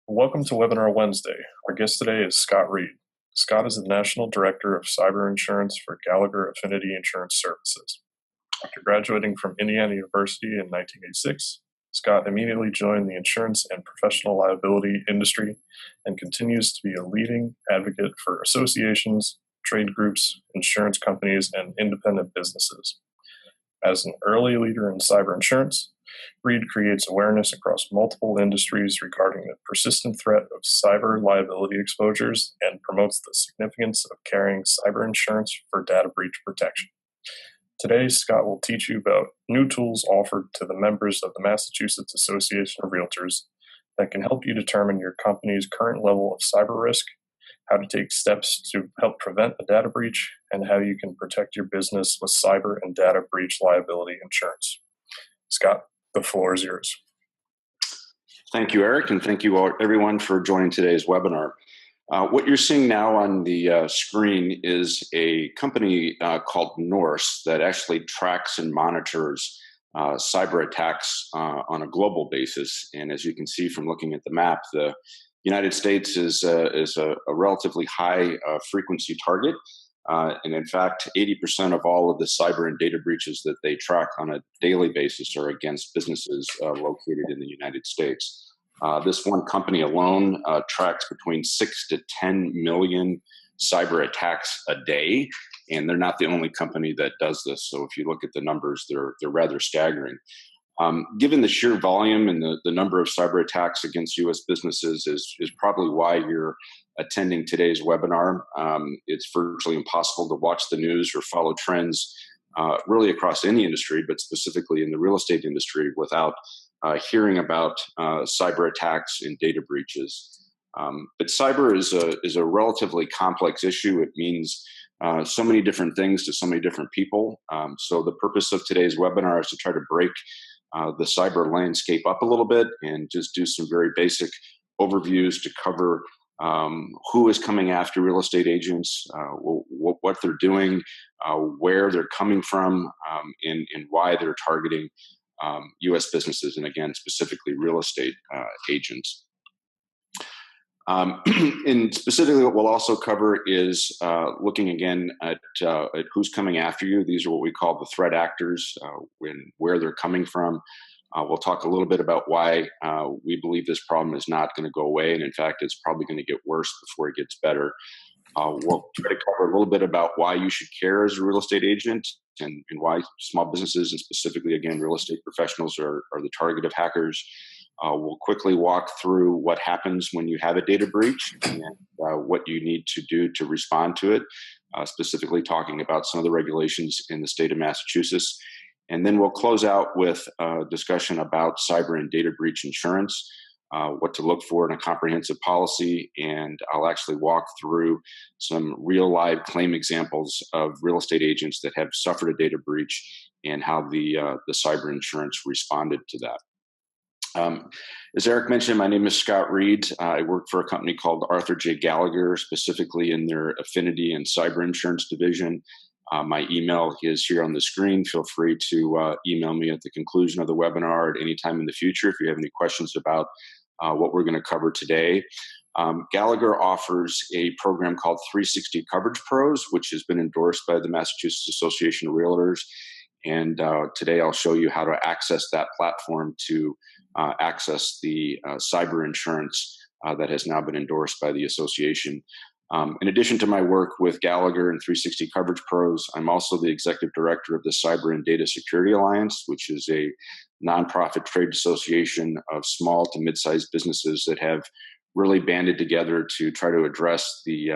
Welcome to Webinar Wednesday. Our guest today is Scott Reed. Scott is the National Director of Cyber Insurance for Gallagher Affinity Insurance Services. After graduating from Indiana University in 1986, Scott immediately joined the insurance and professional liability industry and continues to be a leading advocate for associations, trade groups, insurance companies, and independent businesses. As an early leader in cyber insurance, Reed creates awareness across multiple industries regarding the persistent threat of cyber liability exposures and promotes the significance of carrying cyber insurance for data breach protection. Today, Scott will teach you about new tools offered to the members of the Massachusetts Association of Realtors that can help you determine your company's current level of cyber risk, how to take steps to help prevent a data breach, and how you can protect your business with cyber and data breach liability insurance. Scott, the floor is yours. Thank you, Eric, and thank you all, everyone for joining today's webinar. What you're seeing now on the screen is a company called Norse that actually tracks and monitors cyber attacks on a global basis. And as you can see from looking at the map, the United States is a relatively high frequency target. And in fact, 80% of all of the cyber and data breaches that they track on a daily basis are against businesses located in the United States. This one company alone tracks between 6 to 10 million cyber attacks a day, and they're not the only company that does this. So if you look at the numbers, they're rather staggering. Given the sheer volume and the number of cyber attacks against U.S. businesses is probably why you're attending today's webinar. It's virtually impossible to watch the news or follow trends really across any industry, but specifically in the real estate industry without hearing about cyber attacks and data breaches. But cyber is a relatively complex issue. It means so many different things to so many different people. So the purpose of today's webinar is to try to break the cyber landscape up a little bit and just do some very basic overviews to cover who is coming after real estate agents, what they're doing, where they're coming from, and why they're targeting U.S. businesses, and again, specifically real estate agents. And specifically what we'll also cover is looking again at who's coming after you. These are what we call the threat actors, where they're coming from. We'll talk a little bit about why we believe this problem is not going to go away, and in fact, it's probably going to get worse before it gets better. We'll try to cover a little bit about why you should care as a real estate agent and why small businesses, and specifically, again, real estate professionals are the target of hackers. We'll quickly walk through what happens when you have a data breach and what you need to do to respond to it, specifically talking about some of the regulations in the state of Massachusetts. And then we'll close out with a discussion about cyber and data breach insurance, what to look for in a comprehensive policy, and I'll actually walk through some real live claim examples of real estate agents that have suffered a data breach and how the cyber insurance responded to that. As Eric mentioned, my name is Scott Reed. I work for a company called Arthur J. Gallagher, specifically in their affinity and cyber insurance division. My email is here on the screen. Feel free to email me at the conclusion of the webinar at any time in the future if you have any questions about what we're going to cover today. Gallagher offers a program called 360 Coverage Pros, which has been endorsed by the Massachusetts Association of Realtors. And today I'll show you how to access that platform to access the cyber insurance that has now been endorsed by the association. In addition to my work with Gallagher and 360 Coverage Pros, I'm also the executive director of the Cyber and Data Security Alliance, which is a nonprofit trade association of small to mid-sized businesses that have really banded together to try to address the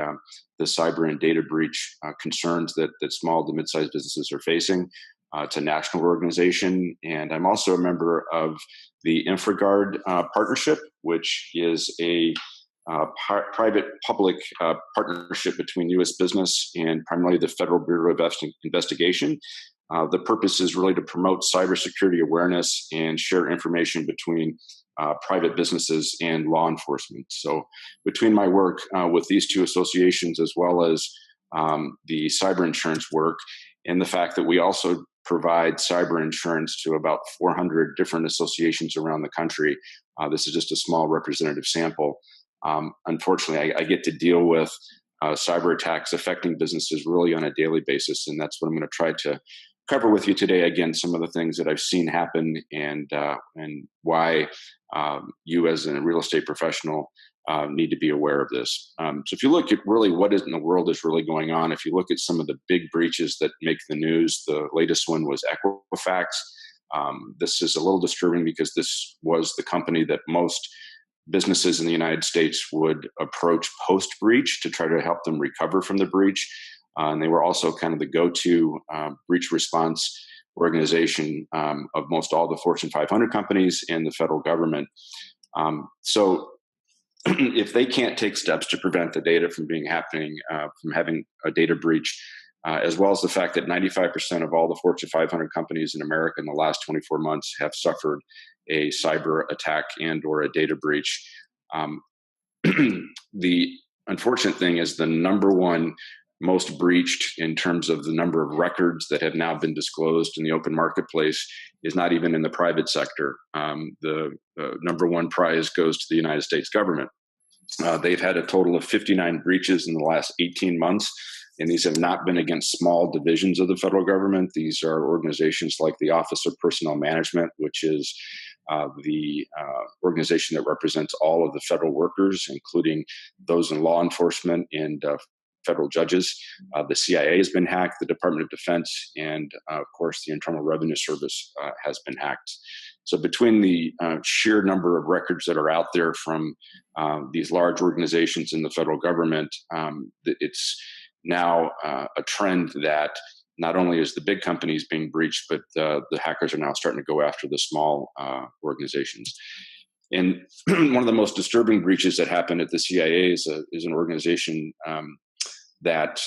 cyber and data breach concerns that small to mid-sized businesses are facing. It's a national organization, and I'm also a member of the InfraGard partnership, which is a private-public partnership between U.S. business and primarily the Federal Bureau of Investigation. The purpose is really to promote cybersecurity awareness and share information between private businesses and law enforcement. So between my work with these two associations, as well as the cyber insurance work, and the fact that we also provide cyber insurance to about 400 different associations around the country. This is just a small representative sample. Unfortunately, I get to deal with cyber attacks affecting businesses really on a daily basis, and that's what I'm going to try to cover with you today. Again, some of the things that I've seen happen and why you as a real estate professional need to be aware of this. So if you look at really what is in the world is really going on, if you look at some of the big breaches that make the news, the latest one was Equifax. This is a little disturbing because this was the company that most businesses in the United States would approach post-breach to try to help them recover from the breach. And they were also kind of the go-to breach response organization of most all the Fortune 500 companies and the federal government. So if they can't take steps to prevent the data from from having a data breach, as well as the fact that 95% of all the Fortune 500 companies in America in the last 24 months have suffered a cyber attack and or a data breach. The unfortunate thing is the number one most breached in terms of the number of records that have now been disclosed in the open marketplace is not even in the private sector. The number one prize goes to the United States government. They've had a total of 59 breaches in the last 18 months. And these have not been against small divisions of the federal government. These are organizations like the Office of Personnel Management, which is the organization that represents all of the federal workers, including those in law enforcement and federal judges. The CIA has been hacked, the Department of Defense, and of course, the Internal Revenue Service has been hacked. So between the sheer number of records that are out there from these large organizations in the federal government, it's now a trend that not only is the big companies being breached, but the hackers are now starting to go after the small organizations. And one of the most disturbing breaches that happened at the CIA is an organization that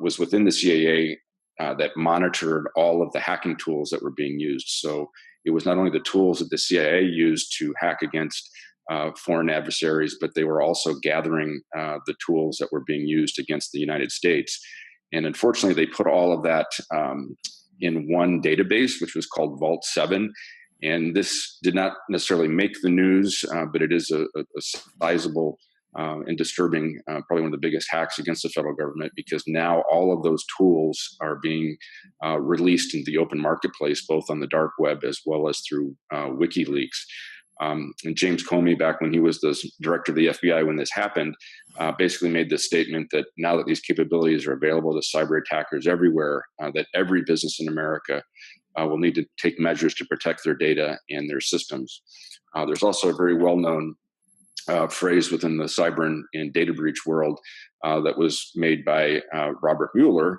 was within the CIA that monitored all of the hacking tools that were being used. So it was not only the tools that the CIA used to hack against foreign adversaries, but they were also gathering the tools that were being used against the United States. And unfortunately, they put all of that in one database, which was called Vault 7. And this did not necessarily make the news, but it is a sizable and disturbing, probably one of the biggest hacks against the federal government, because now all of those tools are being released into the open marketplace, both on the dark web as well as through WikiLeaks. And James Comey, back when he was the director of the FBI when this happened, basically made this statement that now that these capabilities are available to cyber attackers everywhere, that every business in America will need to take measures to protect their data and their systems. There's also a very well-known phrase within the cyber and data breach world that was made by Robert Mueller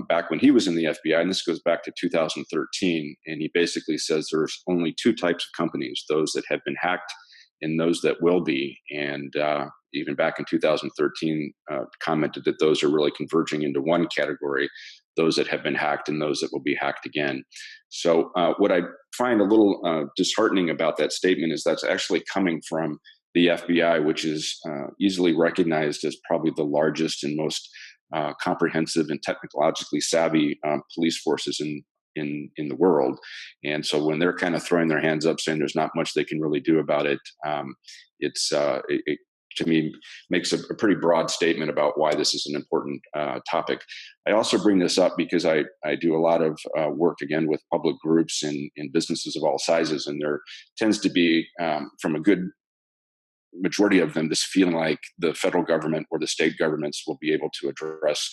back when he was in the FBI, and this goes back to 2013. And he basically says there's only two types of companies: those that have been hacked and those that will be. And even back in 2013, commented that those are really converging into one category: those that have been hacked and those that will be hacked again. So what I find a little disheartening about that statement is that's actually coming from the FBI, which is easily recognized as probably the largest and most comprehensive and technologically savvy police forces in the world. And so when they're kind of throwing their hands up saying there's not much they can really do about it, it to me makes a pretty broad statement about why this is an important topic. I also bring this up because I do a lot of work, again, with public groups and businesses of all sizes, and there tends to be, from a good majority of them, this feeling like the federal government or the state governments will be able to address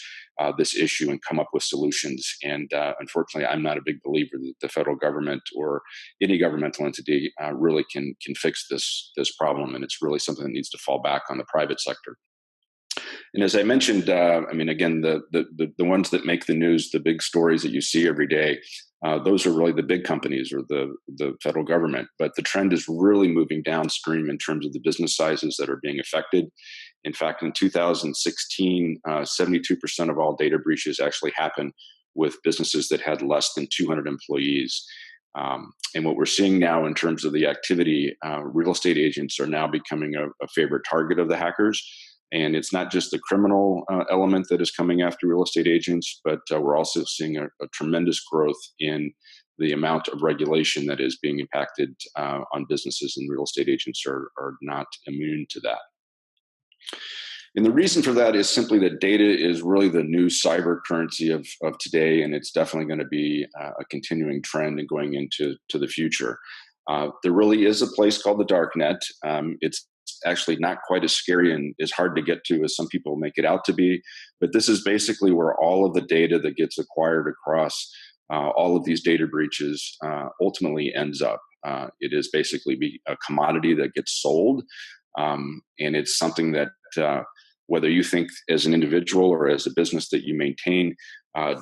this issue and come up with solutions. And unfortunately, I'm not a big believer that the federal government or any governmental entity really can fix this problem. And it's really something that needs to fall back on the private sector. And as I mentioned, I mean, again, the ones that make the news, the big stories that you see every day, those are really the big companies or the federal government. But the trend is really moving downstream in terms of the business sizes that are being affected. In fact, in 2016, 72% of all data breaches actually happened with businesses that had less than 200 employees. And what we're seeing now in terms of the activity, real estate agents are now becoming a favorite target of the hackers. And it's not just the criminal element that is coming after real estate agents, but we're also seeing a tremendous growth in the amount of regulation that is being impacted on businesses, and real estate agents are not immune to that. And the reason for that is simply that data is really the new cyber currency of today, and it's definitely going to be a continuing trend and going into the future. There really is a place called the dark net. It's actually not quite as scary and as hard to get to as some people make it out to be, but this is basically where all of the data that gets acquired across all of these data breaches ultimately ends up. It is basically a commodity that gets sold, and it's something that whether you think as an individual or as a business that you maintain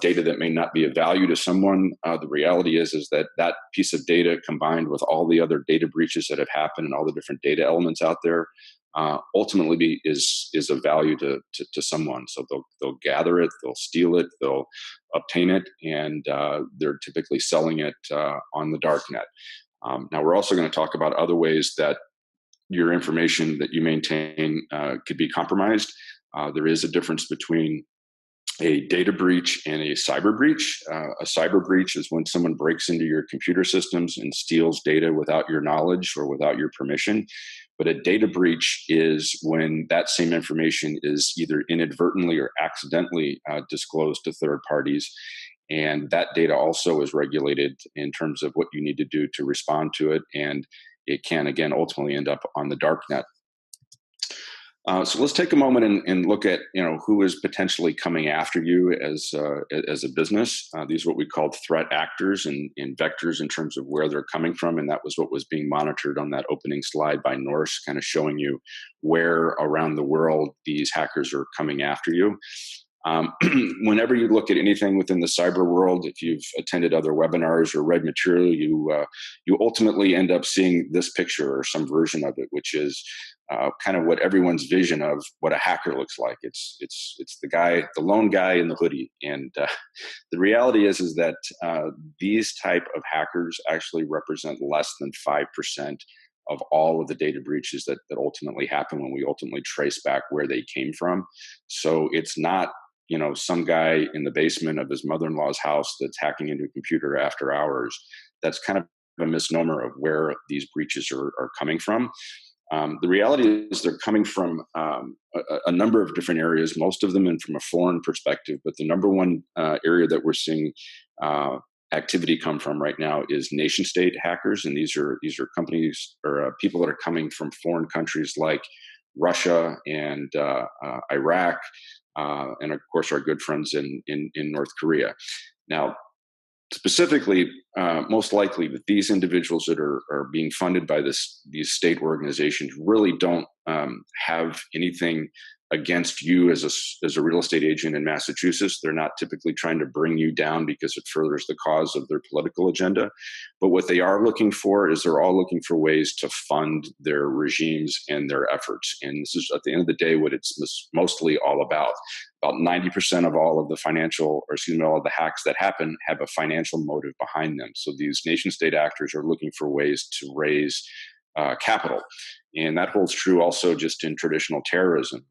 data that may not be of value to someone, the reality is that that piece of data combined with all the other data breaches that have happened and all the different data elements out there ultimately is of value to someone. So they'll gather it, they'll steal it, they'll obtain it, and they're typically selling it on the dark net. Now, we're also going to talk about other ways that your information that you maintain could be compromised. There is a difference between a data breach and a cyber breach. A cyber breach is when someone breaks into your computer systems and steals data without your knowledge or without your permission. But a data breach is when that same information is either inadvertently or accidentally disclosed to third parties. And that data also is regulated in terms of what you need to do to respond to it. And it can, again, ultimately end up on the dark net. So let's take a moment and look at who is potentially coming after you as a business. These are what we call threat actors and vectors in terms of where they're coming from, and that was what was being monitored on that opening slide by Norse, kind of showing you where around the world these hackers are coming after you. Whenever you look at anything within the cyber world, if you've attended other webinars or read material, you ultimately end up seeing this picture or some version of it, which is kind of what everyone's vision of what a hacker looks like. It's the lone guy in the hoodie, and the reality is that these type of hackers actually represent less than 5% of all of the data breaches that ultimately happen when we ultimately trace back where they came from. So it's not some guy in the basement of his mother-in-law's house that's hacking into a computer after hours. That's kind of a misnomer of where these breaches are coming from. The reality is they're coming from a number of different areas, most of them in from a foreign perspective. But the number one area that we're seeing activity come from right now is nation state hackers. And these are companies or people that are coming from foreign countries like Russia and Iraq, and of course our good friends in North Korea. Now, specifically, most likely that these individuals that are being funded by these state organizations really don't have anything against you as a real estate agent in Massachusetts. They're not typically trying to bring you down because it furthers the cause of their political agenda. But what they are looking for is they're all looking for ways to fund their regimes and their efforts. And this is, at the end of the day, what it's mostly all about. About 90% of all of all of the hacks that happen have a financial motive behind them. So these nation state actors are looking for ways to raise capital. And that holds true also just in traditional terrorism.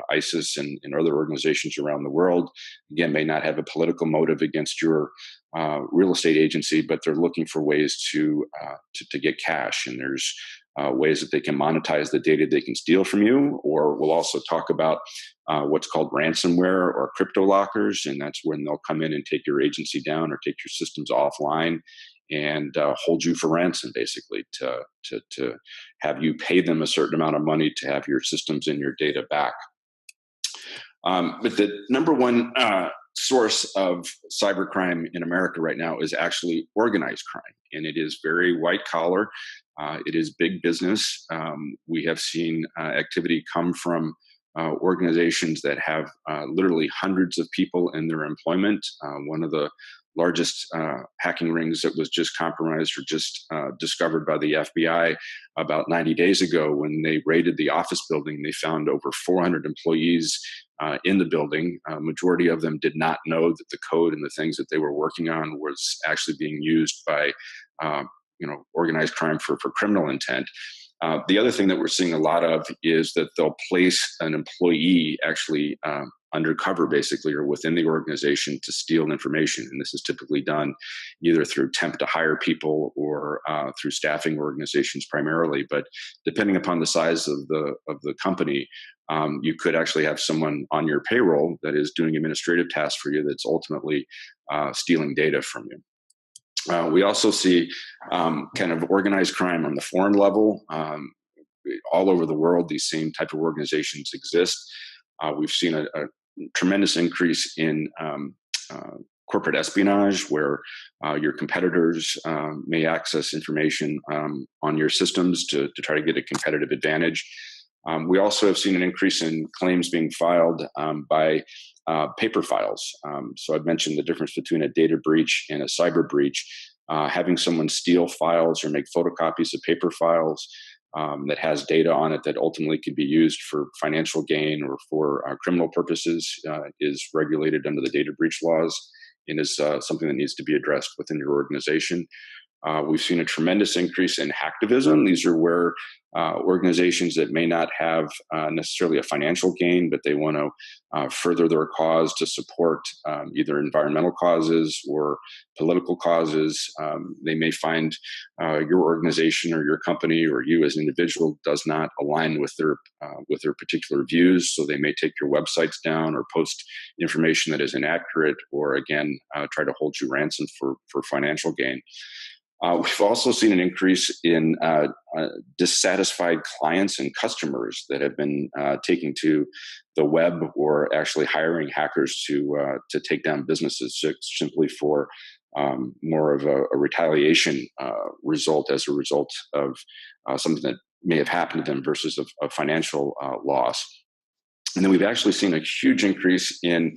ISIS and other organizations around the world, again, may not have a political motive against your real estate agency, but they're looking for ways to get cash. And there's ways that they can monetize the data they can steal from you. Or we'll also talk about what's called ransomware or crypto lockers. And that's when they'll come in and take your agency down or take your systems offline and hold you for ransom, basically, to have you pay them a certain amount of money to have your systems and your data back. But the number one source of cybercrime in America right now is actually organized crime, and it is very white collar. It is big business. We have seen activity come from organizations that have literally hundreds of people in their employment. One of the largest hacking rings that was just compromised or just discovered by the FBI about 90 days ago when they raided the office building. They found over 400 employees in the building. Majority of them did not know that the code and the things that they were working on was actually being used by organized crime for criminal intent. The other thing that we're seeing a lot of is that they'll place an employee actually undercover, basically, or within the organization to steal information. And this is typically done either through temp to hire people or through staffing organizations primarily. But depending upon the size of the company, you could actually have someone on your payroll that is doing administrative tasks for you that's ultimately stealing data from you. We also see kind of organized crime on the foreign level. All over the world, these same type of organizations exist. We've seen a tremendous increase in corporate espionage, where your competitors may access information on your systems to try to get a competitive advantage. We also have seen an increase in claims being filed by paper files. So I've mentioned the difference between a data breach and a cyber breach. Having someone steal files or make photocopies of paper files that has data on it that ultimately could be used for financial gain or for criminal purposes is regulated under the data breach laws and is something that needs to be addressed within your organization. We've seen a tremendous increase in hacktivism. These are where organizations that may not have necessarily a financial gain, but they want to further their cause to support either environmental causes or political causes. They may find your organization or your company or you as an individual does not align with their particular views, so they may take your websites down or post information that is inaccurate, or again try to hold you ransom for financial gain. We've also seen an increase in dissatisfied clients and customers that have been taking to the web or actually hiring hackers to take down businesses simply for more of a retaliation result as a result of something that may have happened to them versus a financial loss. And then we've actually seen a huge increase in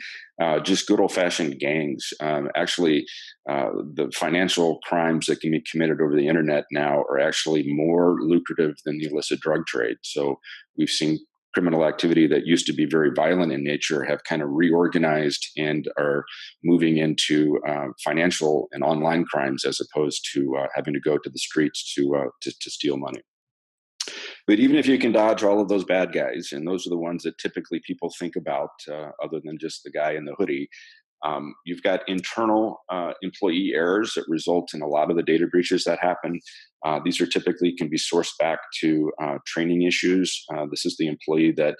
just good old-fashioned gangs. The financial crimes that can be committed over the internet now are actually more lucrative than the illicit drug trade. So we've seen criminal activity that used to be very violent in nature have kind of reorganized and are moving into financial and online crimes as opposed to having to go to the streets to steal money. But even if you can dodge all of those bad guys, and those are the ones that typically people think about, other than just the guy in the hoodie, you've got internal employee errors that result in a lot of the data breaches that happen. These are typically can be sourced back to training issues. This is the employee that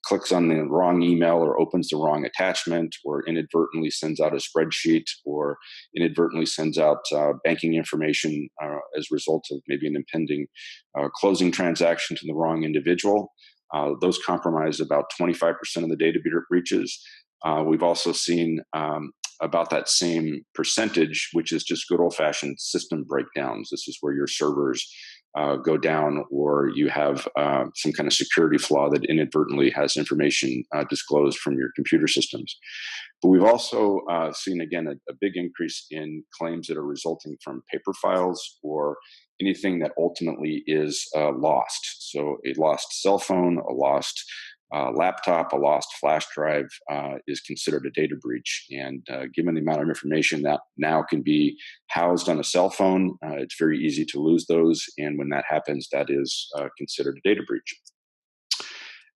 clicks on the wrong email or opens the wrong attachment or inadvertently sends out a spreadsheet or inadvertently sends out banking information as a result of maybe an impending closing transaction to the wrong individual. Those compromise about 25% of the data breaches. We've also seen about that same percentage, which is just good old-fashioned system breakdowns. This is where your servers go down, or you have some kind of security flaw that inadvertently has information disclosed from your computer systems. But we've also seen, again, a big increase in claims that are resulting from paper files or anything that ultimately is lost. So a lost cell phone, a lost laptop, a lost flash drive is considered a data breach. And given the amount of information that now can be housed on a cell phone, it's very easy to lose those. And when that happens, that is considered a data breach.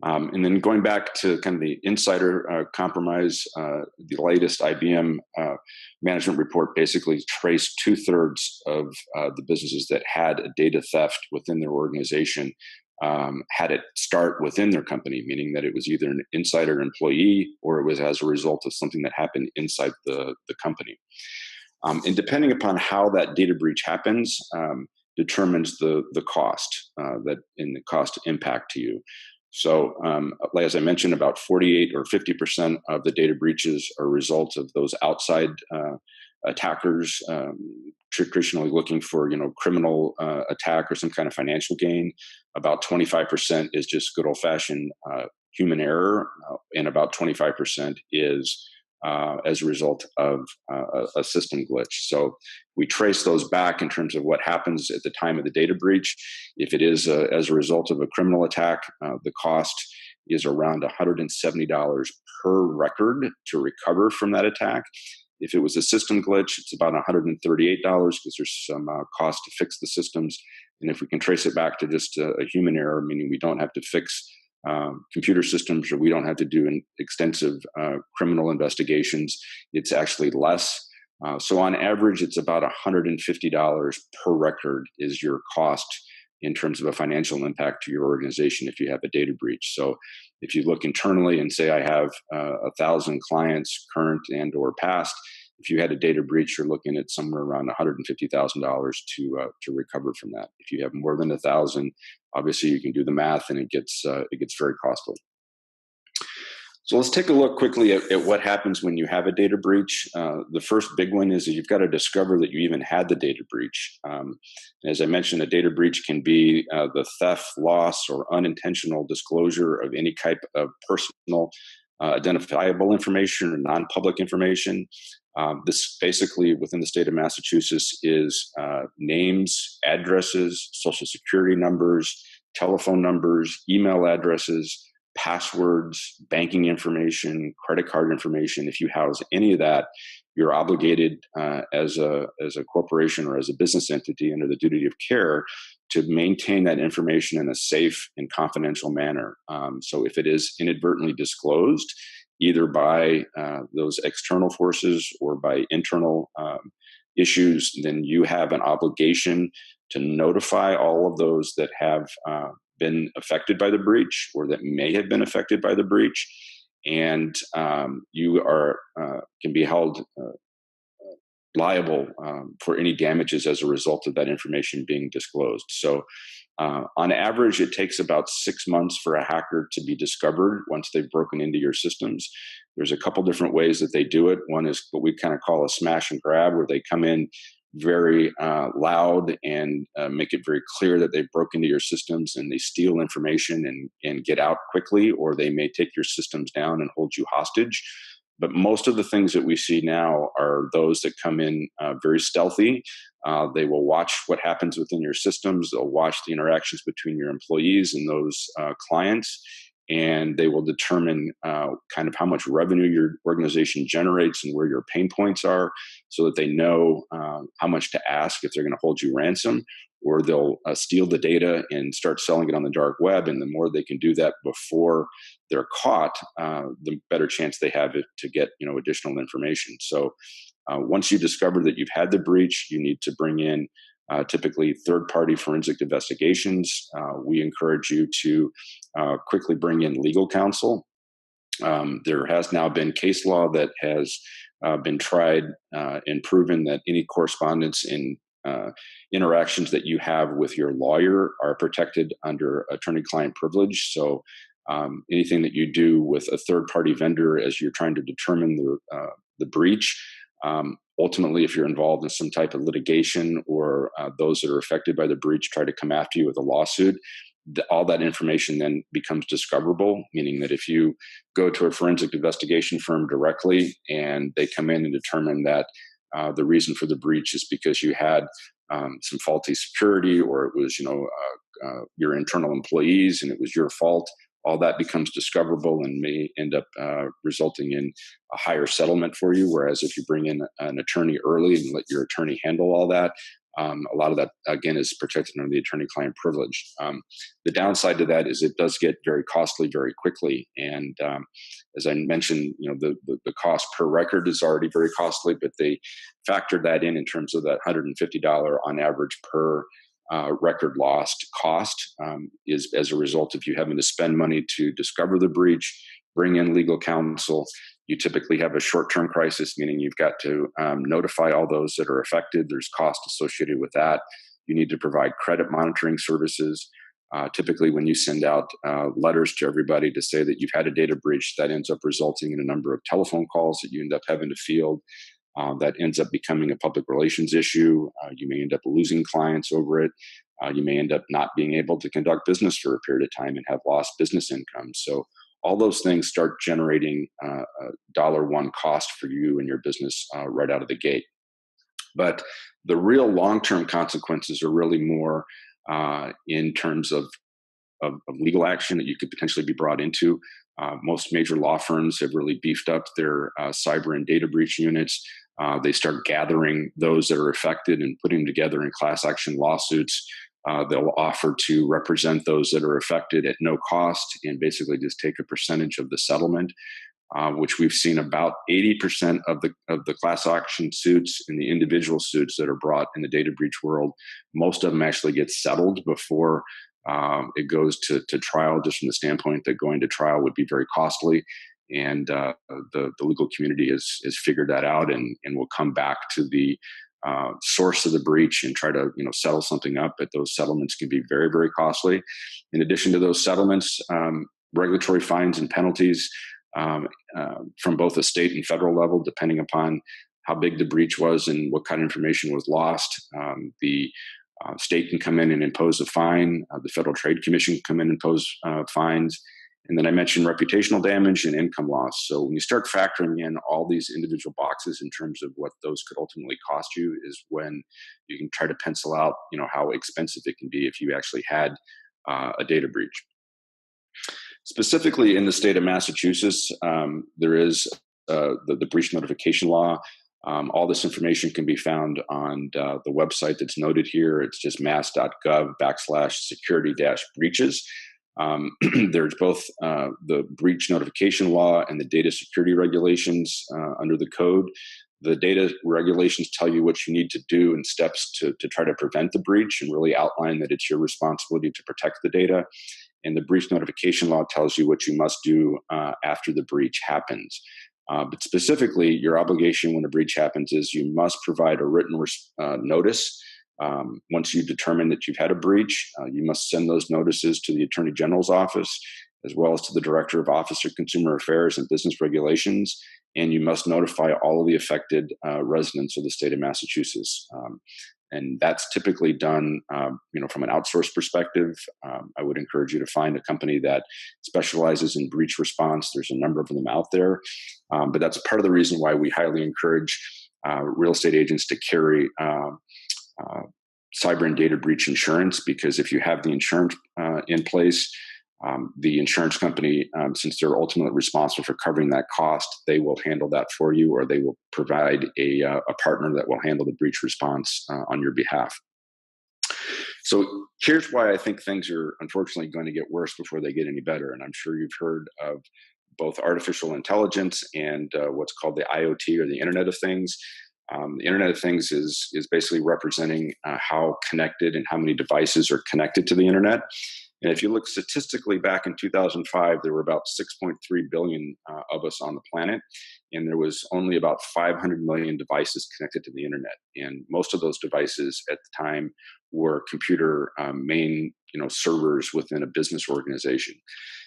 And then going back to kind of the insider compromise, the latest IBM management report basically traced 2/3 of the businesses that had a data theft within their organization had it start within their company, meaning that it was either an insider employee or it was as a result of something that happened inside the company. And depending upon how that data breach happens, determines the cost and the cost impact to you. So, as I mentioned, about 48 or 50% of the data breaches are a result of those outside attackers traditionally looking for, criminal attack or some kind of financial gain. About 25% is just good old-fashioned human error, and about 25% is as a result of a system glitch. So we trace those back in terms of what happens at the time of the data breach. If it is as a result of a criminal attack, the cost is around $170 per record to recover from that attack. If it was a system glitch, it's about $138 because there's some cost to fix the systems. And if we can trace it back to just a human error, meaning we don't have to fix computer systems or we don't have to do an extensive criminal investigations, it's actually less. So on average, it's about $150 per record is your cost in terms of a financial impact to your organization if you have a data breach. So if you look internally and say I have 1,000 clients, current and or past, if you had a data breach, you're looking at somewhere around $150,000 to recover from that. If you have more than 1,000, obviously you can do the math, and it gets very costly. So let's take a look quickly at what happens when you have a data breach. The first big one is that you've got to discover that you even had the data breach. As I mentioned, a data breach can be the theft, loss, or unintentional disclosure of any type of personal identifiable information or non-public information. This basically within the state of Massachusetts is names, addresses, social security numbers, telephone numbers, email addresses, passwords, banking information, credit card information. If you house any of that, you're obligated as a corporation or as a business entity under the duty of care to maintain that information in a safe and confidential manner. So if it is inadvertently disclosed, either by those external forces or by internal issues, then you have an obligation to notify all of those that have been affected by the breach or that may have been affected by the breach, and you are can be held liable for any damages as a result of that information being disclosed. So on average, it takes about 6 months for a hacker to be discovered once they've broken into your systems. There's a couple different ways that they do it. One is what we kind of call a smash and grab, where they come in very loud and make it very clear that they broke into your systems, and they steal information and get out quickly, or they may take your systems down and hold you hostage. But most of the things that we see now are those that come in very stealthy. They will watch what happens within your systems. They'll watch the interactions between your employees and those clients, and they will determine kind of how much revenue your organization generates and where your pain points are, so that they know how much to ask if they're going to hold you ransom, or they'll steal the data and start selling it on the dark web. And the more they can do that before they're caught, the better chance they have to get additional information. So once you discover that you've had the breach, you need to bring in typically third-party forensic investigations. We encourage you to quickly bring in legal counsel. There has now been case law that has been tried and proven that any correspondence in interactions that you have with your lawyer are protected under attorney-client privilege. So anything that you do with a third-party vendor as you're trying to determine the breach, ultimately, if you're involved in some type of litigation or those that are affected by the breach try to come after you with a lawsuit, all that information then becomes discoverable, meaning that if you go to a forensic investigation firm directly and they come in and determine that the reason for the breach is because you had some faulty security, or it was your internal employees and it was your fault, all that becomes discoverable and may end up resulting in a higher settlement for you. Whereas if you bring in an attorney early and let your attorney handle all that, a lot of that, again, is protected under the attorney-client privilege. The downside to that is it does get very costly very quickly. And as I mentioned, the cost per record is already very costly, but they factored that in terms of that $150 on average per record lost cost is as a result of you having to spend money to discover the breach, bring in legal counsel. You typically have a short-term crisis, meaning you've got to notify all those that are affected. There's cost associated with that. You need to provide credit monitoring services. Typically, when you send out letters to everybody to say that you've had a data breach, that ends up resulting in a number of telephone calls that you end up having to field. That ends up becoming a public relations issue. You may end up losing clients over it. You may end up not being able to conduct business for a period of time and have lost business income. So all those things start generating a $1 cost for you and your business right out of the gate. But the real long-term consequences are really more in terms of legal action that you could potentially be brought into. Most major law firms have really beefed up their cyber and data breach units. They start gathering those that are affected and putting them together in class action lawsuits. They'll offer to represent those that are affected at no cost and basically just take a percentage of the settlement, which we've seen about 80% of the class action suits and the individual suits that are brought in the data breach world. Most of them actually get settled before it goes to trial, just from the standpoint that going to trial would be very costly. And the legal community has figured that out and will come back to the source of the breach and try to settle something up. But those settlements can be very, very costly. In addition to those settlements, regulatory fines and penalties from both the state and federal level, depending upon how big the breach was and what kind of information was lost. The state can come in and impose a fine. The Federal Trade Commission can come in and impose fines. And then I mentioned reputational damage and income loss. So when you start factoring in all these individual boxes in terms of what those could ultimately cost you, is when you can try to pencil out, how expensive it can be if you actually had a data breach. Specifically in the state of Massachusetts, there is the breach notification law. All this information can be found on the website that's noted here. It's just mass.gov/security-breaches. There's both the breach notification law and the data security regulations under the code. The data regulations tell you what you need to do and steps to try to prevent the breach and really outline that it's your responsibility to protect the data. And the breach notification law tells you what you must do after the breach happens. But specifically, your obligation when a breach happens is you must provide a written notice. Once you determine that you've had a breach, you must send those notices to the Attorney General's office, as well as to the Director of Office of Consumer Affairs and Business Regulations, and you must notify all of the affected residents of the state of Massachusetts. And that's typically done, from an outsourced perspective. I would encourage you to find a company that specializes in breach response. There's a number of them out there, but that's part of the reason why we highly encourage real estate agents to carry cyber and data breach insurance, because if you have the insurance in place, the insurance company, since they're ultimately responsible for covering that cost, they will handle that for you, or they will provide a partner that will handle the breach response on your behalf. So here's why I think things are unfortunately going to get worse before they get any better. And I'm sure you've heard of both artificial intelligence and what's called the IoT, or the Internet of Things. The Internet of Things is basically representing how connected and how many devices are connected to the Internet. And if you look statistically back in 2005, there were about 6.3 billion of us on the planet, and there was only about 500 million devices connected to the Internet. And most of those devices at the time were computer main servers within a business organization.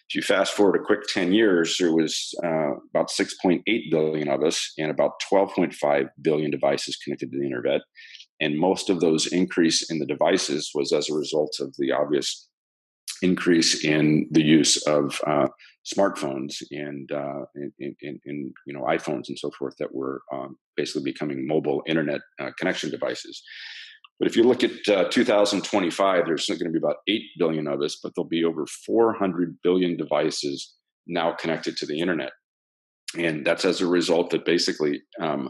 If you fast forward a quick 10 years, there was about 6.8 billion of us and about 12.5 billion devices connected to the Internet. And most of those increase in the devices was as a result of the obvious increase in the use of smartphones and iPhones and so forth that were basically becoming mobile internet connection devices. But if you look at 2025, there's going to be about 8 billion of us, but there'll be over 400 billion devices now connected to the internet. And that's as a result that basically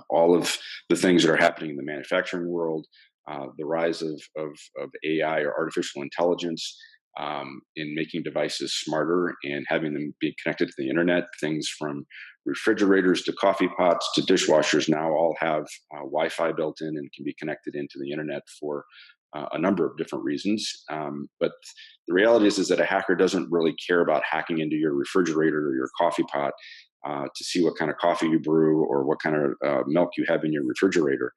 all of the things that are happening in the manufacturing world, the rise of AI, or artificial intelligence, in making devices smarter and having them be connected to the internet. Things from refrigerators to coffee pots to dishwashers now all have Wi-Fi built in and can be connected into the internet for a number of different reasons. But the reality is that a hacker doesn't really care about hacking into your refrigerator or your coffee pot to see what kind of coffee you brew or what kind of milk you have in your refrigerator.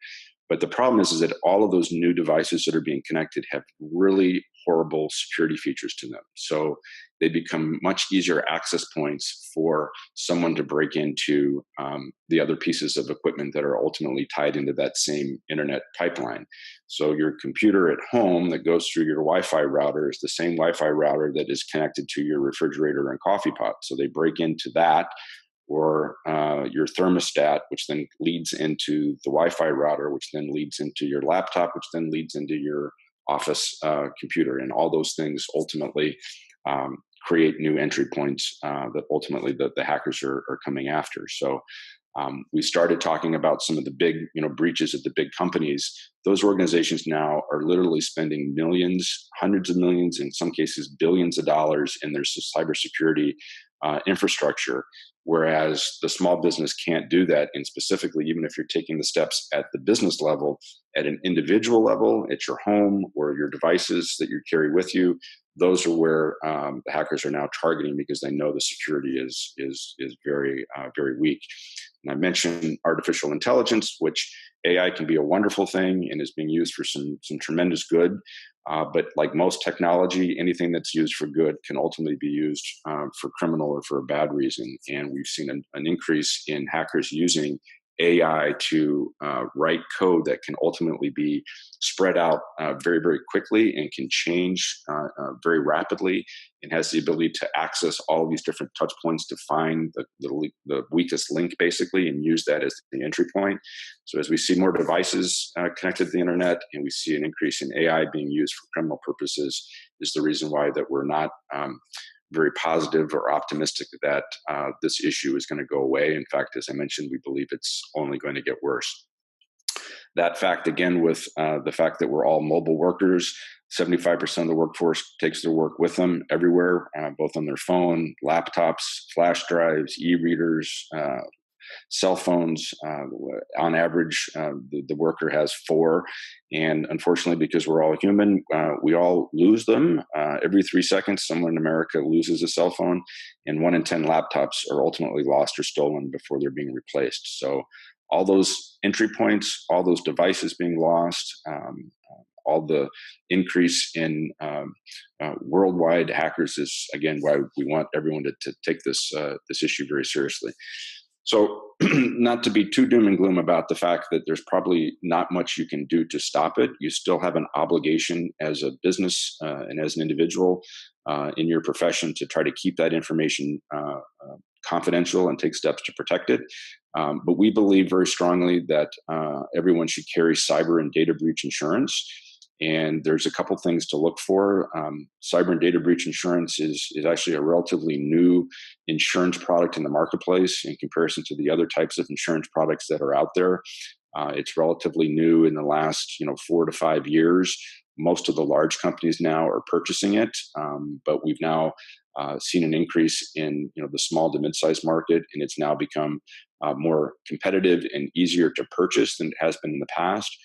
But the problem is that all of those new devices that are being connected have really horrible security features to them. So they become much easier access points for someone to break into the other pieces of equipment that are ultimately tied into that same internet pipeline. So your computer at home that goes through your Wi-Fi router is the same Wi-Fi router that is connected to your refrigerator and coffee pot. So they break into that, or your thermostat, which then leads into the Wi-Fi router, which then leads into your laptop, which then leads into your office computer. And all those things ultimately create new entry points that ultimately the hackers are coming after. So We started talking about some of the big, breaches at the big companies. Those organizations now are literally spending millions, hundreds of millions, in some cases billions of dollars in their cybersecurity infrastructure, whereas the small business can't do that. And specifically, even if you're taking the steps at the business level, at an individual level, at your home or your devices that you carry with you, those are where the hackers are now targeting, because they know the security is very very weak. And I mentioned artificial intelligence, which AI can be a wonderful thing and is being used for some tremendous good. But like most technology, anything that's used for good can ultimately be used for criminal or for a bad reason. And we've seen an increase in hackers using AI to write code that can ultimately be spread out very, very quickly and can change very rapidly, and has the ability to access all of these different touch points to find the weakest link, basically, and use that as the entry point. So as we see more devices connected to the internet, and we see an increase in AI being used for criminal purposes, is the reason why that we're not very positive or optimistic that this issue is going to go away. In fact, as I mentioned, we believe it's only going to get worse. That fact, again, with the fact that we're all mobile workers, 75% of the workforce takes their work with them everywhere, both on their phone, laptops, flash drives, e-readers, cell phones. On average, the worker has 4. And unfortunately, because we're all human, we all lose them. Every 3 seconds, someone in America loses a cell phone, and 1 in 10 laptops are ultimately lost or stolen before they're being replaced. So all those entry points, all those devices being lost, all the increase in worldwide hackers is, again, why we want everyone to take this issue very seriously. So not to be too doom and gloom about the fact that there's probably not much you can do to stop it. You still have an obligation as a business and as an individual in your profession to try to keep that information confidential and take steps to protect it. But we believe very strongly that everyone should carry cyber and data breach insurance. And there's a couple things to look for. Cyber and data breach insurance is actually a relatively new insurance product in the marketplace in comparison to the other types of insurance products that are out there. It's relatively new in the last 4 to 5 years. Most of the large companies now are purchasing it, but we've now seen an increase in the small to mid-sized market, and it's now become more competitive and easier to purchase than it has been in the past.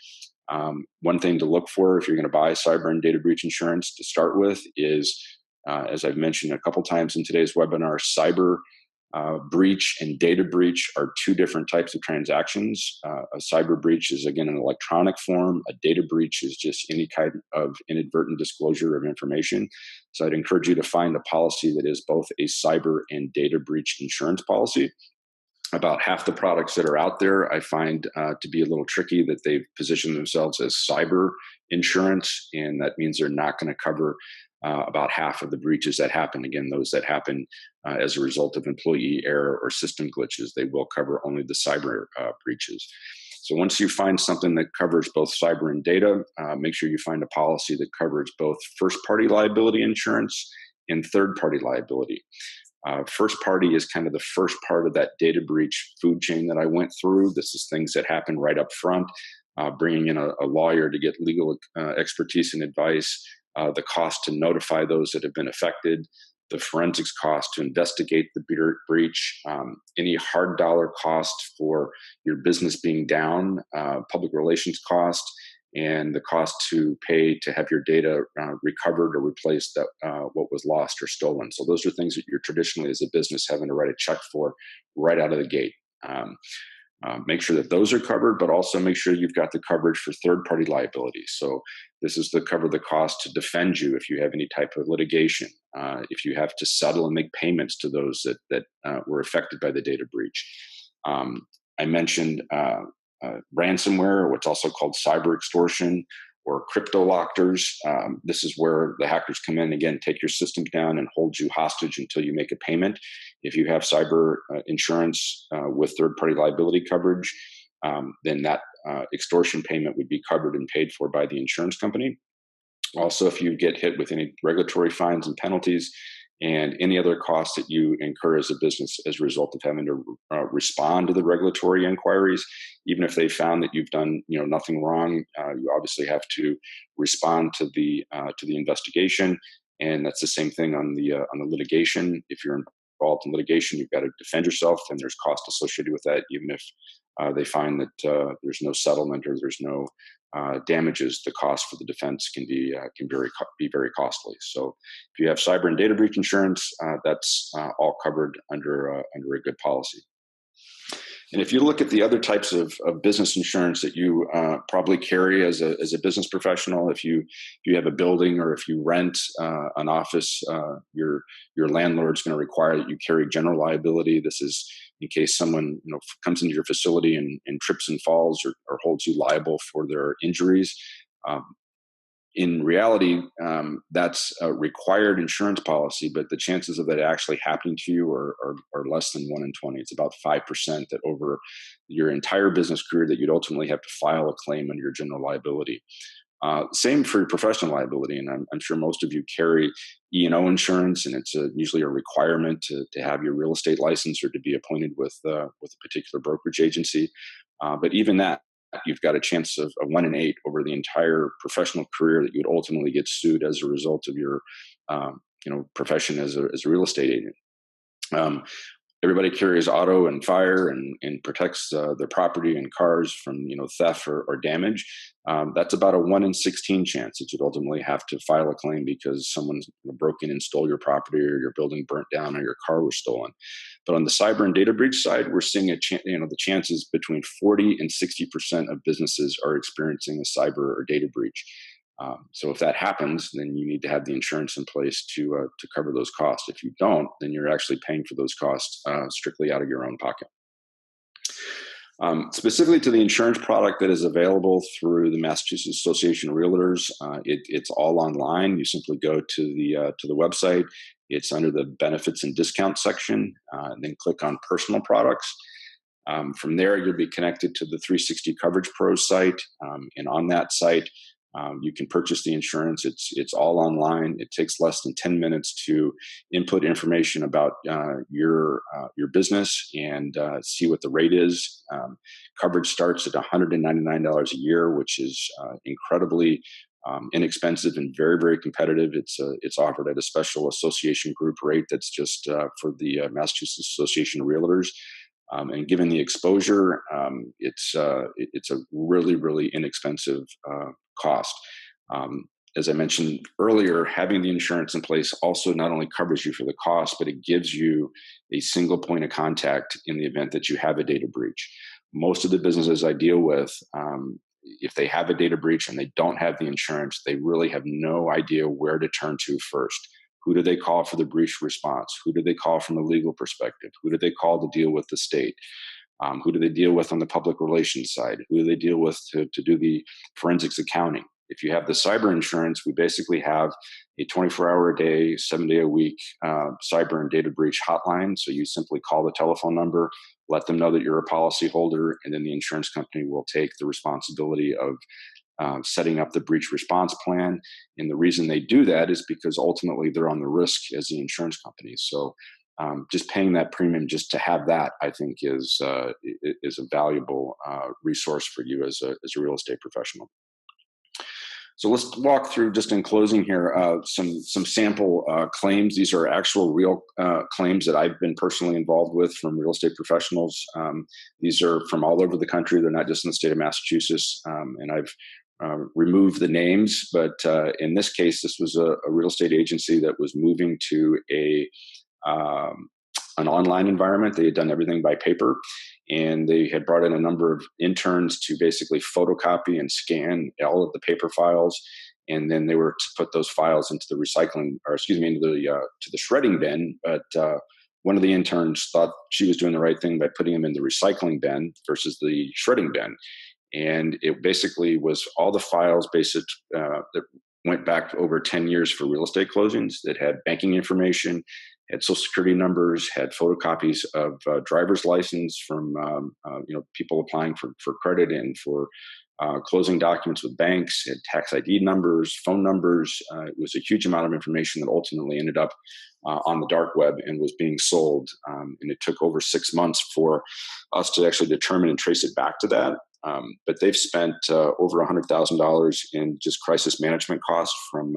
One thing to look for if you're going to buy cyber and data breach insurance to start with is, as I've mentioned a couple times in today's webinar, cyber breach and data breach are 2 different types of transactions. A cyber breach is, again, an electronic form. A data breach is just any kind of inadvertent disclosure of information. So I'd encourage you to find a policy that is both a cyber and data breach insurance policy. About half the products that are out there, I find to be a little tricky, that they've positioned themselves as cyber insurance, and that means they're not going to cover about half of the breaches that happen. Again, those that happen as a result of employee error or system glitches, they will cover only the cyber breaches. So once you find something that covers both cyber and data, make sure you find a policy that covers both first-party liability insurance and third-party liability. First party is kind of the first part of that data breach food chain that I went through. This is things that happen right up front, bringing in a lawyer to get legal expertise and advice, the cost to notify those that have been affected, the forensics cost to investigate the breach, any hard dollar cost for your business being down, public relations cost, and the cost to pay to have your data recovered or replaced, that what was lost or stolen. So those are things that you're traditionally, as a business, having to write a check for right out of the gate. Make sure that those are covered, but also make sure you've got the coverage for third-party liability. So this is to cover the cost to defend you if you have any type of litigation, if you have to settle and make payments to those that were affected by the data breach. I mentioned ransomware, or what's also called cyber extortion, or crypto lockers. This is where the hackers come in, again, take your systems down and hold you hostage until you make a payment. If you have cyber insurance with third-party liability coverage, then that extortion payment would be covered and paid for by the insurance company. Also, if you get hit with any regulatory fines and penalties, and any other costs that you incur as a business as a result of having to respond to the regulatory inquiries. Even if they found that you've done nothing wrong, you obviously have to respond to the investigation, and that's the same thing on the litigation. If you're involved in litigation, you've got to defend yourself, and there's cost associated with that, even if they find that there's no settlement or there's no damages. The cost for the defense can be very costly. So if you have cyber and data breach insurance, that's all covered under a good policy. And if you look at the other types of business insurance that you probably carry as a business professional, if you have a building or if you rent an office, your landlord's going to require that you carry general liability. This is in case someone comes into your facility and trips and falls or holds you liable for their injuries. In reality, that's a required insurance policy, but the chances of that actually happening to you are less than 1 in 20. It's about 5% that over your entire business career that you'd ultimately have to file a claim under your general liability. Same for your professional liability, and I'm sure most of you carry E&O insurance, and it's usually a requirement to have your real estate license or to be appointed with a particular brokerage agency. But even that, you've got a chance of 1 in 8 over the entire professional career that you would ultimately get sued as a result of your profession as a real estate agent. Everybody carries auto and fire and protects their property and cars from theft or damage. That's about a 1 in 16 chance that you'd ultimately have to file a claim because someone broke in and stole your property, or your building burnt down, or your car was stolen. But on the cyber and data breach side, we're seeing the chances between 40 and 60% of businesses are experiencing a cyber or data breach. So if that happens, then you need to have the insurance in place to cover those costs. If you don't, then you're actually paying for those costs strictly out of your own pocket. Specifically to the insurance product that is available through the Massachusetts Association of Realtors, it's all online. You simply go to the website. It's under the benefits and discount section, and then click on personal products. From there, you'll be connected to the 360 Coverage Pros site, and on that site, you can purchase the insurance. It's all online. It takes less than 10 minutes to input information about your business and see what the rate is. Coverage starts at $199 a year, which is incredibly inexpensive and very, very competitive. It's offered at a special association group rate that's just for the Massachusetts Association of Realtors. And given the exposure, it's a really, really inexpensive cost. As I mentioned earlier, having the insurance in place also not only covers you for the cost, but it gives you a single point of contact in the event that you have a data breach. Most of the businesses I deal with, if they have a data breach and they don't have the insurance, they really have no idea where to turn to first. Who do they call for the breach response? Who do they call from a legal perspective? Who do they call to deal with the state? Who do they deal with on the public relations side? Who do they deal with to do the forensics accounting? If you have the cyber insurance, we basically have a 24-hour-a-day, 7-day-a-week cyber and data breach hotline. So you simply call the telephone number, let them know that you're a policyholder, and then the insurance company will take the responsibility of setting up the breach response plan. And the reason they do that is because ultimately they're on the risk as the insurance company. So just paying that premium just to have that, I think, is a valuable resource for you as a real estate professional. So let's walk through, just in closing here, some sample claims. These are actual real claims that I've been personally involved with from real estate professionals. These are from all over the country. They're not just in the state of Massachusetts. And I've removed the names, but in this case, this was a real estate agency that was moving to an online environment. They had done everything by paper, and they had brought in a number of interns to basically photocopy and scan all of the paper files, and then they were to put those files into the to the shredding bin. But one of the interns thought she was doing the right thing by putting them in the recycling bin versus the shredding bin. And it basically was all the files that went back over 10 years for real estate closings that had banking information, had social security numbers, had photocopies of driver's license from people applying for credit and for closing documents with banks, it had tax ID numbers, phone numbers. It was a huge amount of information that ultimately ended up on the dark web and was being sold. And it took over 6 months for us to actually determine and trace it back to that. But they've spent over $100,000 in just crisis management costs from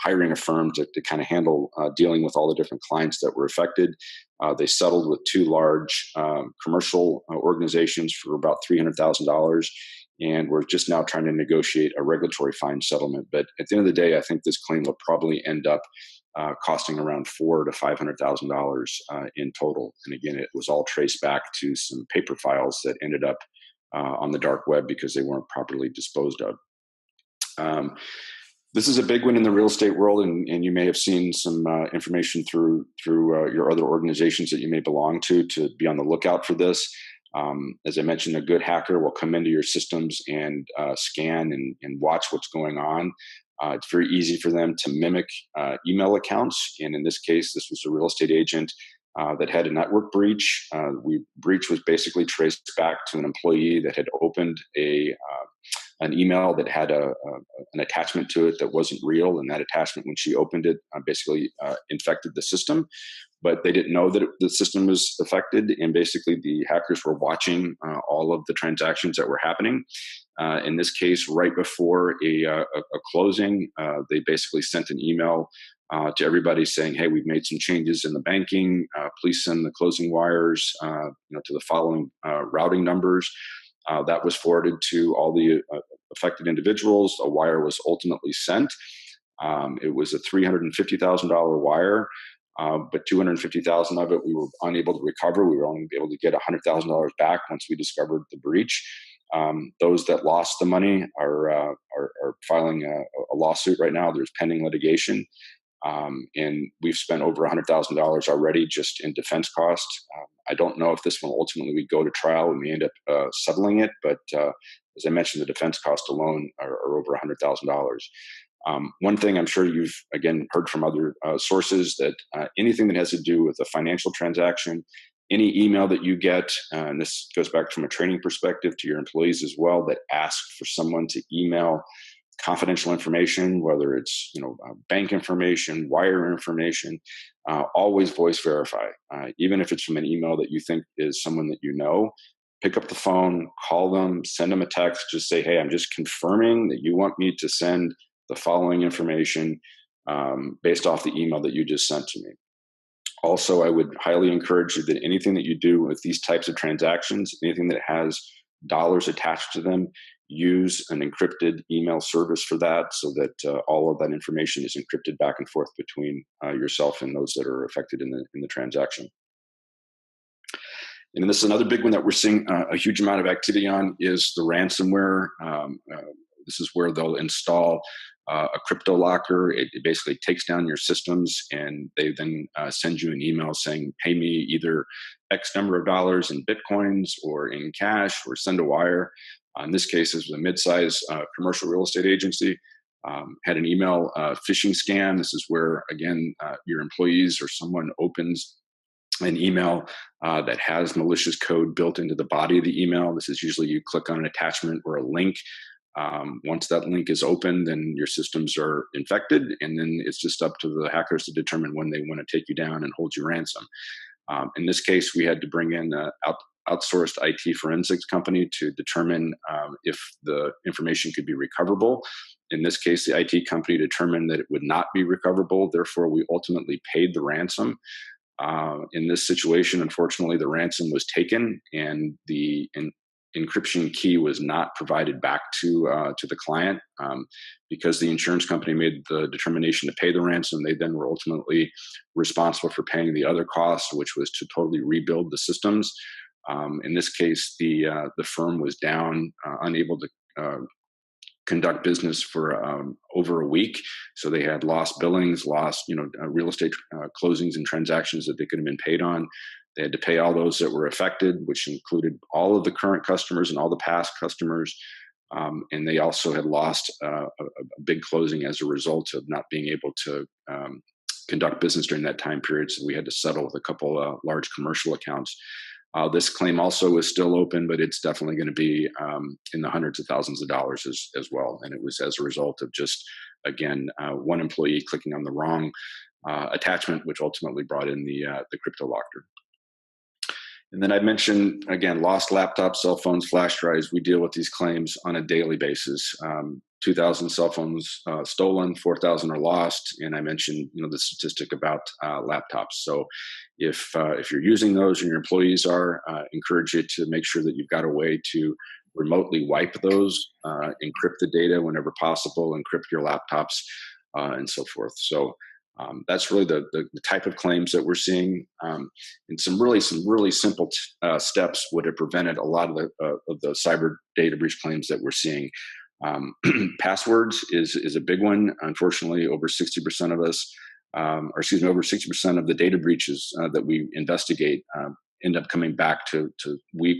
hiring a firm to kind of handle dealing with all the different clients that were affected. They settled with 2 large commercial organizations for about $300,000. And we're just now trying to negotiate a regulatory fine settlement. But at the end of the day, I think this claim will probably end up costing around $400,000 to $500,000 in total. And again, it was all traced back to some paper files that ended up on the dark web because they weren't properly disposed of. This is a big one in the real estate world, and you may have seen some information through your other organizations that you may belong to be on the lookout for this. As I mentioned, a good hacker will come into your systems and scan and watch what's going on. It's very easy for them to mimic email accounts, and in this case, this was a real estate agent that had a network breach. Breach was basically traced back to an employee that had opened an email that had an attachment to it that wasn't real, and that attachment, when she opened it, basically infected the system. But they didn't know that the system was affected, and basically the hackers were watching all of the transactions that were happening. In this case, right before a closing, they basically sent an email to everybody saying, "Hey, we've made some changes in the banking. Please send the closing wires, to the following routing numbers." That was forwarded to all the affected individuals. A wire was ultimately sent. It was a $350,000 wire, but $250,000 of it we were unable to recover. We were only able to get $100,000 back once we discovered the breach. Those that lost the money are filing a lawsuit right now. There's pending litigation. And we've spent over $100,000 already just in defense costs. I don't know if this one ultimately would go to trial. We may end up settling it, but as I mentioned, the defense costs alone are over $100,000. One thing I'm sure you've, again, heard from other sources, that anything that has to do with a financial transaction, any email that you get, and this goes back from a training perspective to your employees as well, that ask for someone to email confidential information, whether it's bank information, wire information, always voice verify. Even if it's from an email that you think is someone that you know, pick up the phone, call them, send them a text, just say, "Hey, I'm just confirming that you want me to send the following information based off the email that you just sent to me." Also, I would highly encourage you that anything that you do with these types of transactions, anything that has dollars attached to them, use an encrypted email service for that, so that all of that information is encrypted back and forth between yourself and those that are affected in the transaction. And this is another big one that we're seeing a huge amount of activity on, is the ransomware. This is where they'll install a crypto locker. It basically takes down your systems, and they then send you an email saying, "Pay me either X number of dollars in Bitcoins or in cash, or send a wire." In this case, this was a mid-size commercial real estate agency. Had an email phishing scam. This is where, again, your employees or someone opens an email that has malicious code built into the body of the email. This is usually you click on an attachment or a link. Once that link is open, then your systems are infected, and then it's just up to the hackers to determine when they want to take you down and hold you ransom. In this case, we had to bring in an outsourced IT forensics company to determine if the information could be recoverable. In this case, the IT company determined that it would not be recoverable. Therefore, we ultimately paid the ransom. In this situation, unfortunately, the ransom was taken, and the encryption key was not provided back to the client. Because the insurance company made the determination to pay the ransom, they then were ultimately responsible for paying the other cost, which was to totally rebuild the systems. In this case, the firm was down, unable to conduct business for over a week. So they had lost billings, lost real estate closings and transactions that they could have been paid on. They had to pay all those that were affected, which included all of the current customers and all the past customers. And they also had lost a big closing as a result of not being able to conduct business during that time period. So we had to settle with a couple large commercial accounts. This claim also is still open, but it's definitely going to be in the hundreds of thousands of dollars as well. And it was as a result of just, again, one employee clicking on the wrong attachment, which ultimately brought in the crypto locker. And then I mentioned, again, lost laptops, cell phones, flash drives. We deal with these claims on a daily basis. 2,000 cell phones stolen, 4,000 are lost, and I mentioned, the statistic about laptops. So, if you're using those and your employees are, encourage you to make sure that you've got a way to remotely wipe those, encrypt the data whenever possible, encrypt your laptops, and so forth. So. That's really the type of claims that we're seeing, and some really simple steps would have prevented a lot of the cyber data breach claims that we're seeing. Passwords is a big one. Unfortunately, over 60% of us, over 60% of the data breaches that we investigate end up coming back to weak,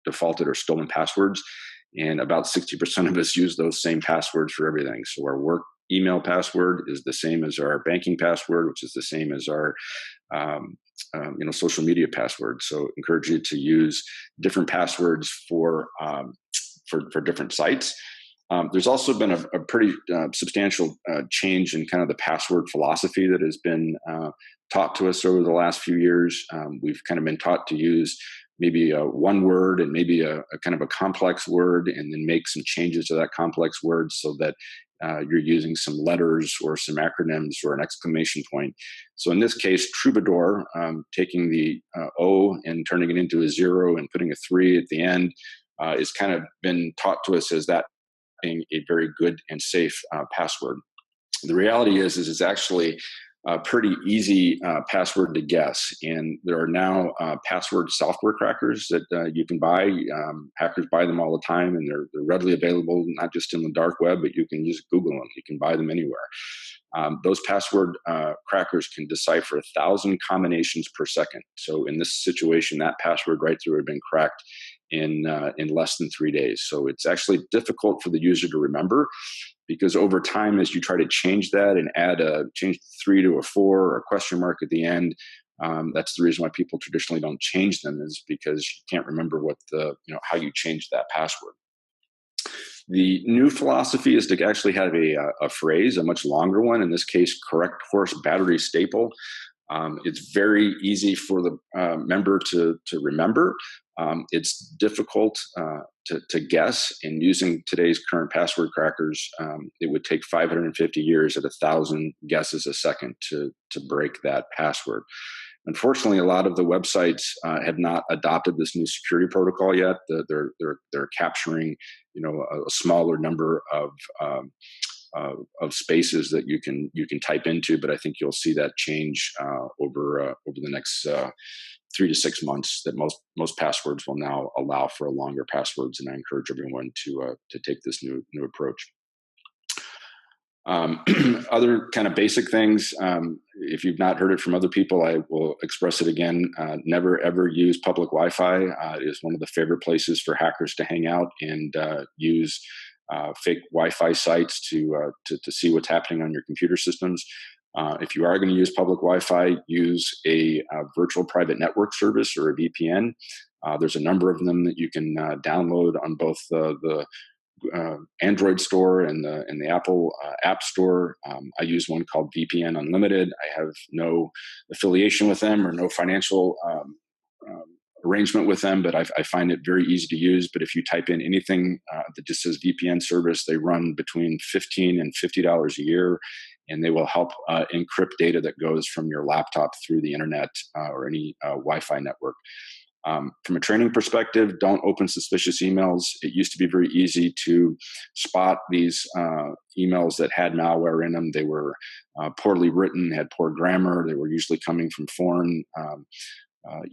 defaulted, or stolen passwords, and about 60% of us use those same passwords for everything. So our work email password is the same as our banking password, which is the same as our social media password. So encourage you to use different passwords for different sites. There's also been a pretty substantial change in kind of the password philosophy that has been taught to us over the last few years. We've kind of been taught to use maybe one word and maybe a kind of a complex word, and then make some changes to that complex word so that you're using some letters or some acronyms or an exclamation point. So in this case, Troubadour, taking the O and turning it into a 0 and putting a 3 at the end, is kind of been taught to us as that being a very good and safe password. The reality is it's actually a pretty easy password to guess. And there are now password software crackers that you can buy. Hackers buy them all the time, and they're readily available, not just in the dark web, but you can just Google them. You can buy them anywhere. Those password crackers can decipher 1,000 combinations per second. So in this situation, that password right through had been cracked in less than 3 days. So it's actually difficult for the user to remember, because over time, as you try to change that and change 3 to a 4 or a question mark at the end, that's the reason why people traditionally don't change them, is because you can't remember how you changed that password. The new philosophy is to actually have a phrase, a much longer one, in this case, correct course battery staple. It's very easy for the member to remember. It's difficult to guess, and using today's current password crackers, it would take 550 years at 1,000 guesses a second to break that password. Unfortunately, a lot of the websites have not adopted this new security protocol yet. They're capturing, a smaller number of spaces that you can type into, but I think you'll see that change over the next 3 to 6 months. That most passwords will now allow for longer passwords, and I encourage everyone to take this new approach. Other kind of basic things, if you've not heard it from other people, I will express it again. Never ever use public Wi-Fi. It is one of the favorite places for hackers to hang out and use fake Wi-Fi sites to see what's happening on your computer systems. If you are going to use public Wi-Fi, use a virtual private network service or a VPN. There's a number of them that you can download on both the Android store and the Apple App Store. I use one called VPN Unlimited. I have no affiliation with them or no financial arrangement with them, but I find it very easy to use. But if you type in anything that just says VPN service, they run between $15 and $50 a year, and they will help encrypt data that goes from your laptop through the internet or any Wi-Fi network. From a training perspective, don't open suspicious emails. It used to be very easy to spot these emails that had malware in them. They were poorly written, had poor grammar. They were usually coming from foreign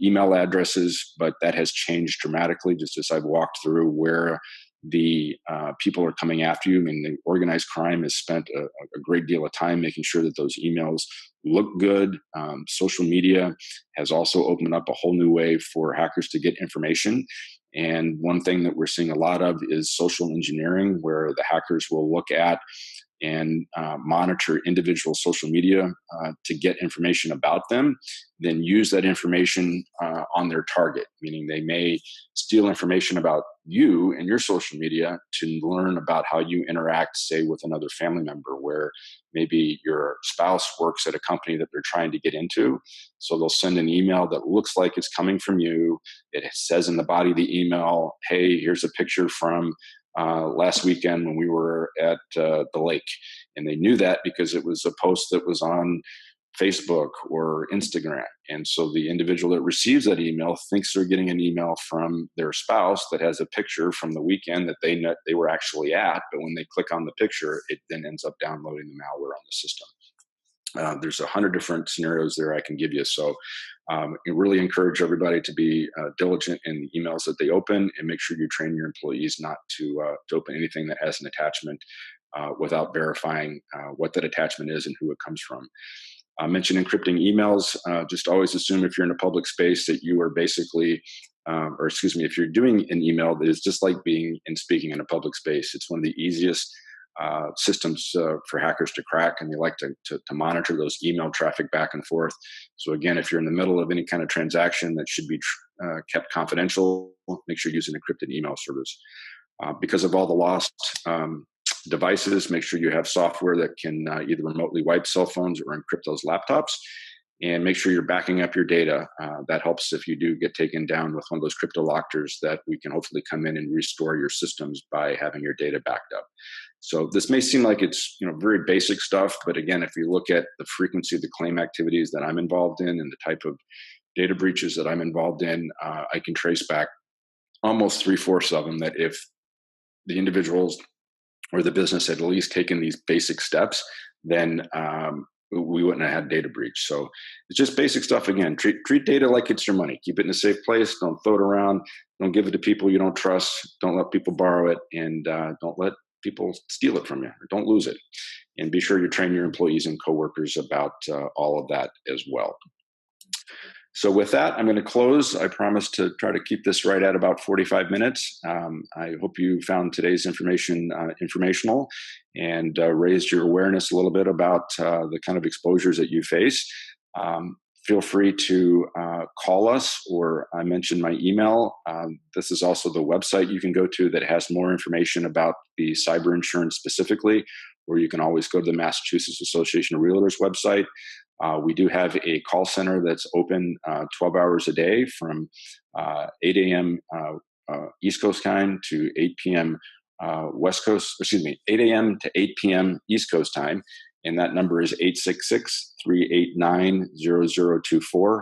email addresses, but that has changed dramatically just as I've walked through where the people are coming after you. I mean, the organized crime has spent a great deal of time making sure that those emails look good. Social media has also opened up a whole new way for hackers to get information. And one thing that we're seeing a lot of is social engineering, where the hackers will look at and monitor individual social media to get information about them, then use that information on their target, meaning they may steal information about you and your social media to learn about how you interact, say, with another family member, where maybe your spouse works at a company that they're trying to get into. So they'll send an email that looks like it's coming from you. It says in the body of the email, hey, here's a picture from last weekend when we were at the lake. And they knew that because it was a post that was on Facebook or Instagram. And so the individual that receives that email thinks they're getting an email from their spouse that has a picture from the weekend that they were actually at. But when they click on the picture, it then ends up downloading the malware on the system. There's 100 different scenarios there I can give you. So I really encourage everybody to be diligent in the emails that they open, and make sure you train your employees not to open anything that has an attachment without verifying what that attachment is and who it comes from. I mentioned encrypting emails. Just always assume if you're in a public space that you are basically, if you're doing an email that is just like being and speaking in a public space. It's one of the easiest systems for hackers to crack, and they like to monitor those email traffic back and forth. So again, if you're in the middle of any kind of transaction that should be kept confidential, make sure you use an encrypted email service. Because of all the lost devices, make sure you have software that can either remotely wipe cell phones or encrypt those laptops, and make sure you're backing up your data. That helps if you do get taken down with one of those crypto lockers, that we can hopefully come in and restore your systems by having your data backed up. So this may seem like it's very basic stuff, but again, if you look at the frequency of the claim activities that I'm involved in and the type of data breaches that I'm involved in, I can trace back almost 3/4 of them, that if the individuals or the business had at least taken these basic steps, then we wouldn't have had data breach. So it's just basic stuff. Again, treat data like it's your money. Keep it in a safe place. Don't throw it around. Don't give it to people you don't trust. Don't let people borrow it, and don't let people steal it from you, or don't lose it. And be sure you train your employees and coworkers about all of that as well. So with that, I'm going to close. I promise to try to keep this right at about 45 minutes. I hope you found today's information informational, and raised your awareness a little bit about the kind of exposures that you face. Feel free to call us, or I mentioned my email. This is also the website you can go to that has more information about the cyber insurance specifically, or you can always go to the Massachusetts Association of Realtors website. We do have a call center that's open 12 hours a day from 8 a.m. East Coast time to 8 p.m. 8 a.m. to 8 p.m. East Coast time. And that number is 866-389-0024.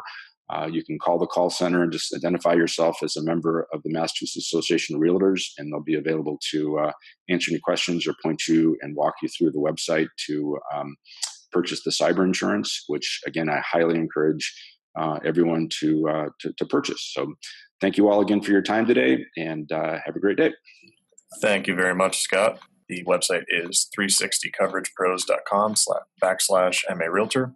You can call the call center and just identify yourself as a member of the Massachusetts Association of Realtors, and they'll be available to answer any questions or point you and walk you through the website to purchase the cyber insurance, which again, I highly encourage everyone to purchase. So thank you all again for your time today, and have a great day. Thank you very much, Scott. The website is 360coveragepros.com/MA Realtor,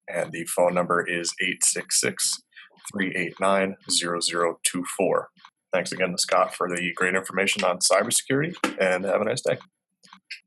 and the phone number is 866-389-0024. Thanks again to Scott for the great information on cybersecurity, and have a nice day.